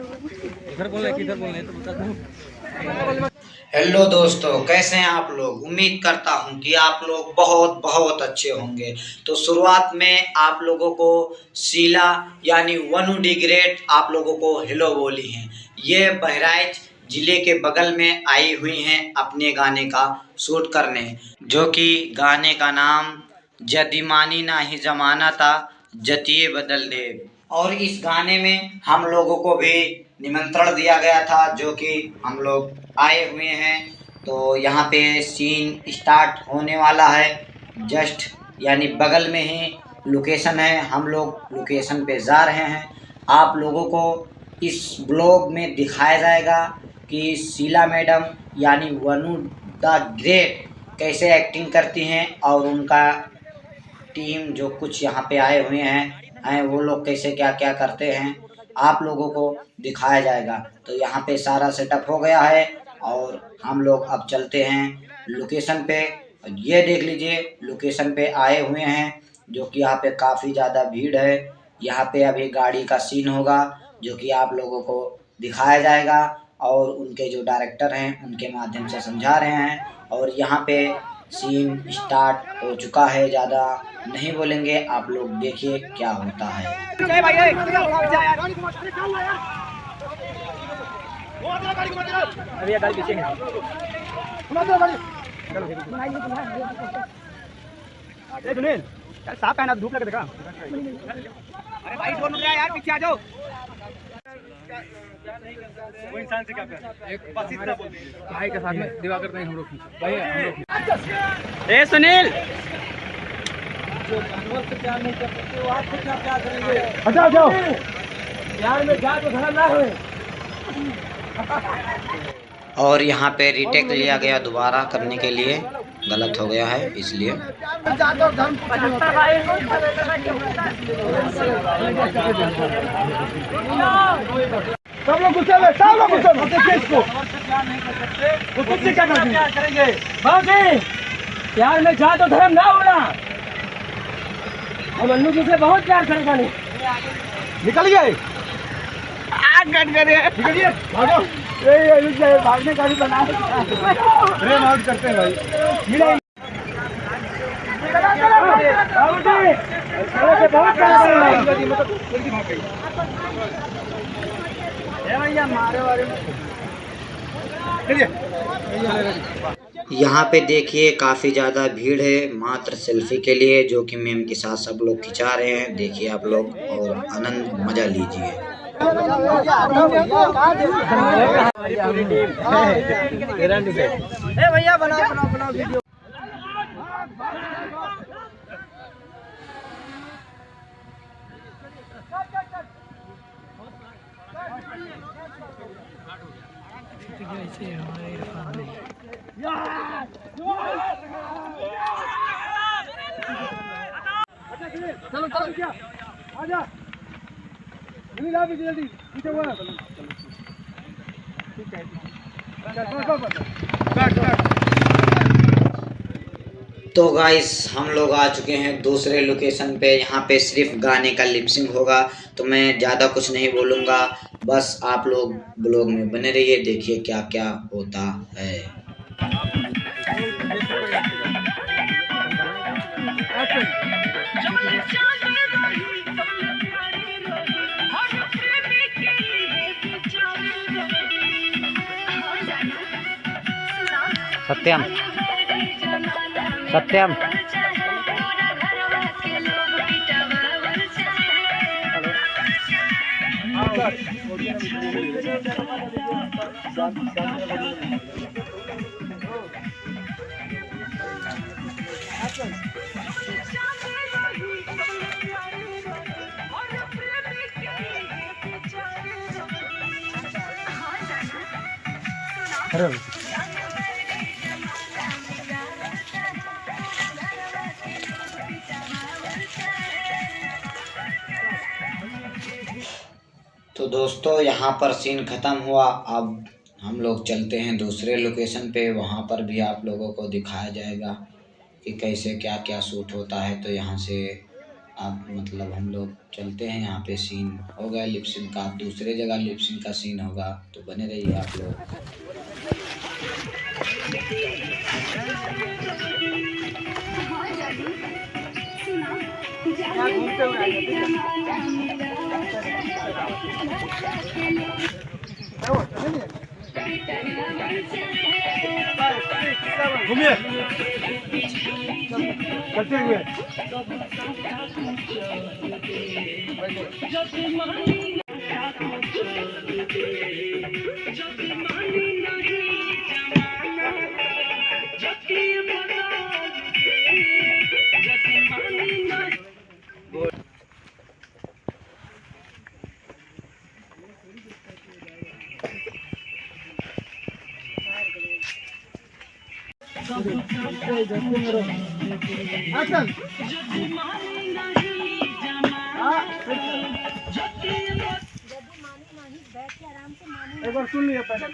इधर बोल रहे किधर बोल रहे तो बता दो। हेलो दोस्तों, कैसे हैं आप लोग। उम्मीद करता हूं कि आप लोग बहुत बहुत अच्छे होंगे। तो शुरुआत में आप लोगों को शीला यानी वनु डी ग्रेट आप लोगों को हेलो बोली हैं। ये बहराइच जिले के बगल में आई हुई हैं अपने गाने का शूट करने, जो कि गाने का नाम जदीमानी ना ही जमाना था जतिये बदल दे। और इस गाने में हम लोगों को भी निमंत्रण दिया गया था, जो कि हम लोग आए हुए हैं। तो यहाँ पे सीन स्टार्ट होने वाला है। जस्ट यानी बगल में ही लोकेशन है। हम लोग लोकेशन पे जा रहे हैं। आप लोगों को इस ब्लॉग में दिखाया जाएगा कि शीला मैडम यानी वनु द ग्रेट कैसे एक्टिंग करती हैं, और उनका टीम जो कुछ यहाँ पे आए हुए हैं वो लोग कैसे क्या क्या करते हैं आप लोगों को दिखाया जाएगा। तो यहाँ पे सारा सेटअप हो गया है और हम लोग अब चलते हैं लोकेशन पे। ये देख लीजिए, लोकेशन पे आए हुए हैं, जो कि यहाँ पे काफ़ी ज़्यादा भीड़ है। यहाँ पे अभी गाड़ी का सीन होगा, जो कि आप लोगों को दिखाया जाएगा और उनके जो डायरेक्टर हैं उनके माध्यम से समझा रहे हैं। और यहाँ पे सीन स्टार्ट हो चुका है, ज़्यादा नहीं बोलेंगे, आप लोग देखिए क्या होता है। अभी गाड़ी पीछे है। सुनील साफ है ना, धूप लगे देखा। अरे भाई डोंट रहा यार, पीछे आ जाओ। वो इंसान से क्या प्यार, एक बस इतना बोल दीजिए भाई के साथ में दिवाकर नहीं हम लोग भाई हम लोग। ए सुनील, जो जानवर से प्यार नहीं कर सकते वो आपसे क्या प्यार करेंगे। हटाओ जाओ, प्यार में जात और धर्म ना होए। और यहाँ पे रीटेक लिया गया दोबारा करने के लिए, गलत हो गया है इसलिए। सब लोग गुस्से में, सब लोग गुस्से में। देखिए इसको, वो कुछ नहीं करना करेंगे। बाकी प्यार में जात और धर्म ना होना। हम अन्नू जी से बहुत प्यार करेगा। नहीं निकलिए, आग कट करिए, निकलिए, भागो। ये भागने का भी बना प्रेम आउट करते हैं भाई। मिला यहाँ पे देखिए काफ़ी ज़्यादा भीड़ है मात्र सेल्फी के लिए, जो कि मैम के साथ सब लोग खिंचा रहे हैं। देखिए आप लोग और आनंद मजा लीजिए। भैया बनाओ वीडियो। चलो चलो क्या आजा, जल्दी जल्दी पीछे हुआ। ठीक है, तो गाइस हम लोग आ चुके हैं दूसरे लोकेशन पे। यहाँ पे सिर्फ गाने का लिपसिंग होगा, तो मैं ज़्यादा कुछ नहीं बोलूँगा। बस आप लोग ब्लॉग में बने रहिए, देखिए क्या क्या होता है। सत्यम सत्यम तो दोस्तों यहाँ पर सीन ख़त्म हुआ। अब हम लोग चलते हैं दूसरे लोकेशन पे, वहाँ पर भी आप लोगों को दिखाया जाएगा कि कैसे क्या क्या शूट होता है। तो यहाँ से आप मतलब हम लोग चलते हैं। यहाँ पे सीन हो गया लिपसिंग का, दूसरे जगह लिपसिंग का सीन होगा, तो बने रहिए आप लोग। घूमते हुए घूमिए करते हुए एक बार सुन लिया पहले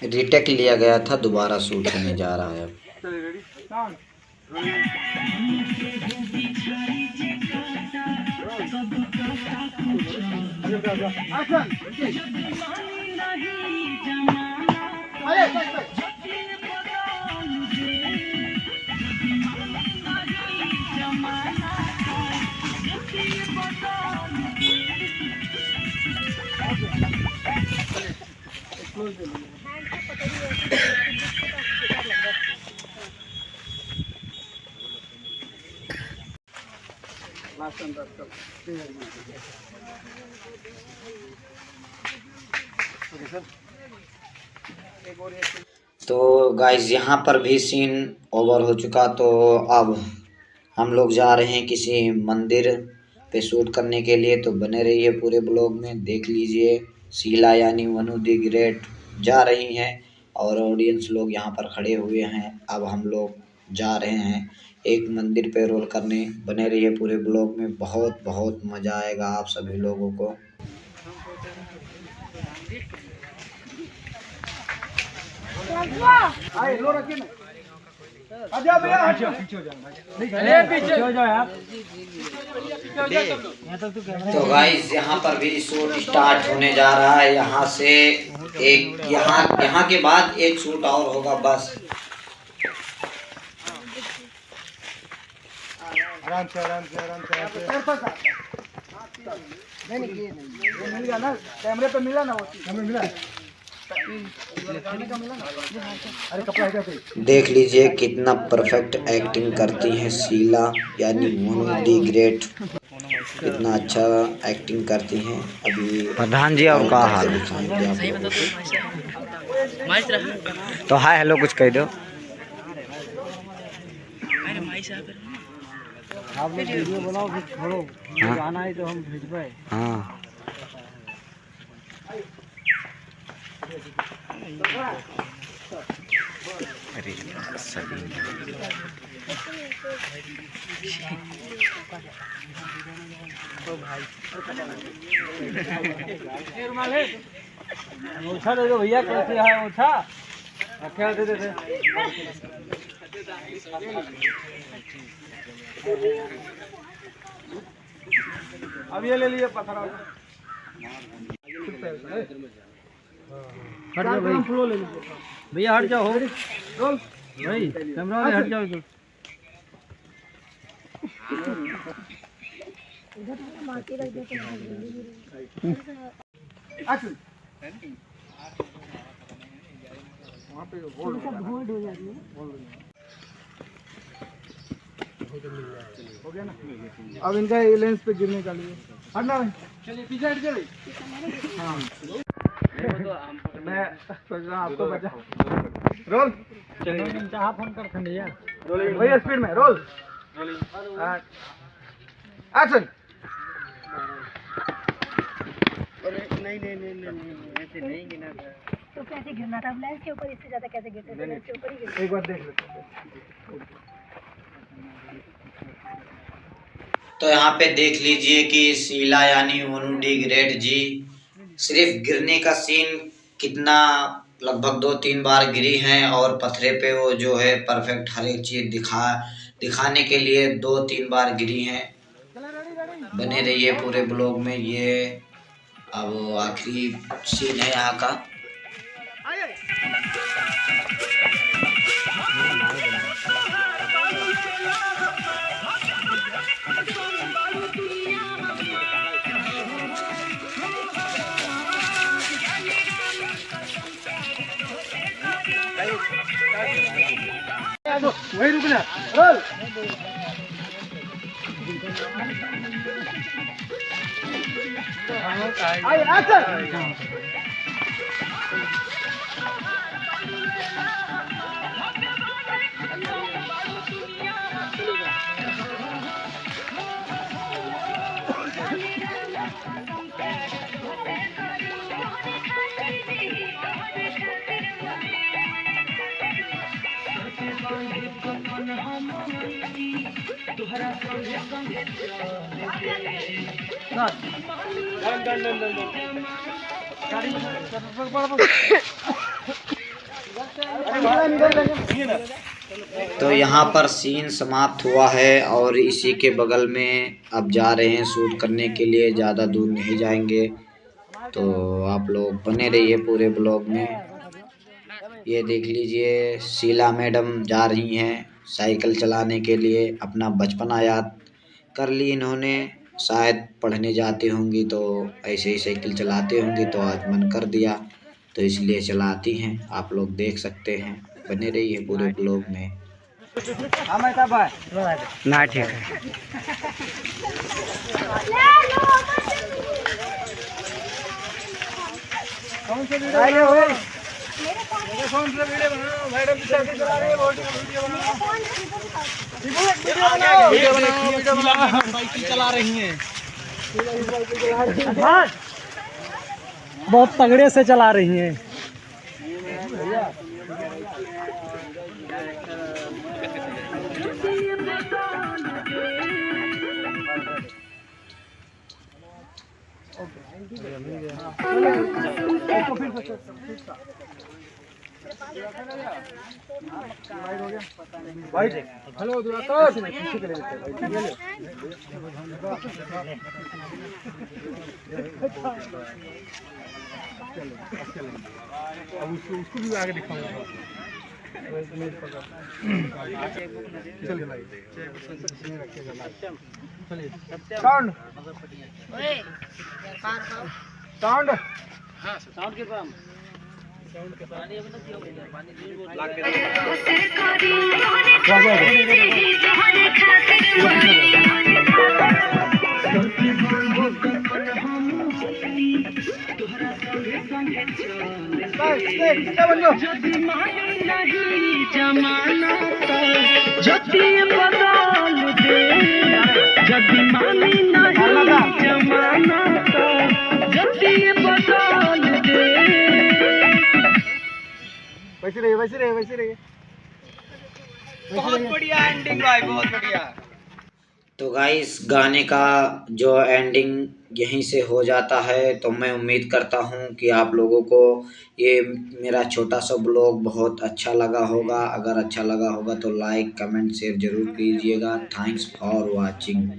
रीटेक लिया गया था, दोबारा शूट होने जा रहा है। तो गाइस यहाँ पर भी सीन ओवर हो चुका, तो अब हम लोग जा रहे हैं किसी मंदिर पे शूट करने के लिए। तो बने रहिए पूरे ब्लॉग में, देख लीजिए। शीला यानी वनु दी ग्रेट जा रही हैं और ऑडियंस लोग यहाँ पर खड़े हुए हैं। अब हम लोग जा रहे हैं एक मंदिर पे रोल करने। बने रहिए पूरे ब्लॉग में, बहुत बहुत मज़ा आएगा आप सभी लोगों को। पीछे हो जाओ यार। तो गाइस यहाँ पर भी शूट स्टार्ट होने जा रहा है। यहाँ से एक यहाँ के बाद एक शूट और होगा बस। आराम से आराम से आराम से मिला ना, कैमरे पे मिला ना, वो कैमरे मिला। अरे कपड़ा है क्या? देख लीजिए कितना परफेक्ट एक्टिंग करती हैं शीला यानी वनु दी ग्रेट, कितना अच्छा एक्टिंग करती हैं। अभी प्रधान जी और का हाल दिखाएंगे आप लोगों को। तो हाय हेलो कुछ कह दो। आप लोग वीडियो बनाओ फिर छोड़ो, गाना है तो हम भेजबे। हाँ अरे सभी ओछा दे दो भैया, कैसे है ओछा? रखे दे दे। अब ये ले लिए पत्थर। हट जाओ भाई, फ्लो ले लीजिए भैया, हट जाओ। रोल भाई, कैमरा वाले हट जाओ इधर। माटी रख दे एक्शन। वहां पे होल्ड हो जाती है। हो गया ना? अब इनका लेंस पे गिरने का लिए हटना भाई, चलिए पीछे हट जाइए। हाँ मैं सोच रहा हूँ आपको बचा। रोल चलिए, चाह फोन कर खंडिया रोलिंग भैया, स्पीड में रोल एक्शन। नहीं ऐसे नहीं गिरना था। तो कैसे गिरना था? लेंस के ऊपर इससे ज्यादा कैसे गिरते थे? लेंस के ऊपर ही गिरते। एक बार देख लेते हैं। तो यहाँ पे देख लीजिए कि शीला यानी वनु डी ग्रेट जी सिर्फ गिरने का सीन कितना लगभग 2-3 बार गिरी हैं और पत्थरे पे वो जो है परफेक्ट हर एक चीज़ दिखाने के लिए 2-3 बार गिरी हैं। बने रहिए पूरे ब्लॉग में। ये अब आखिरी सीन है यहाँ का। वही रुकना रोल। तो यहाँ पर सीन समाप्त हुआ है और इसी के बगल में अब जा रहे हैं शूट करने के लिए। ज़्यादा दूर नहीं जाएंगे, तो आप लोग बने रहिए पूरे ब्लॉग में। ये देख लीजिए शीला मैडम जा रही हैं साइकिल चलाने के लिए। अपना बचपना याद कर ली इन्होंने। शायद पढ़ने जाती होंगी तो ऐसे ही साइकिल चलाती होंगी, तो आज मन कर दिया तो इसलिए चलाती हैं। आप लोग देख सकते हैं। बने रहिए पूरे ब्लॉग में। ना ठीक है। कौन सा वीडियो बना रहे हो? कौन सा वीडियो बनाओ? मैडम साइकिल चला रही है, वीडियो बनाओ, साइकिल चला रही हैं। बहुत तगड़े से चला रही हैं। हेलो अब उसको भी आगे दिखाऊंगा। साउंड साउंड हाँ साउंड के पास साउंड के पानी वैसे रहिए। बहुत बढ़िया एंडिंग भाई, बहुत बढ़िया। तो गाइस गाने का जो एंडिंग यहीं से हो जाता है। तो मैं उम्मीद करता हूँ कि आप लोगों को ये मेरा छोटा सा ब्लॉग बहुत अच्छा लगा होगा। अगर अच्छा लगा होगा तो लाइक कमेंट शेयर जरूर कीजिएगा। Thanks for watching.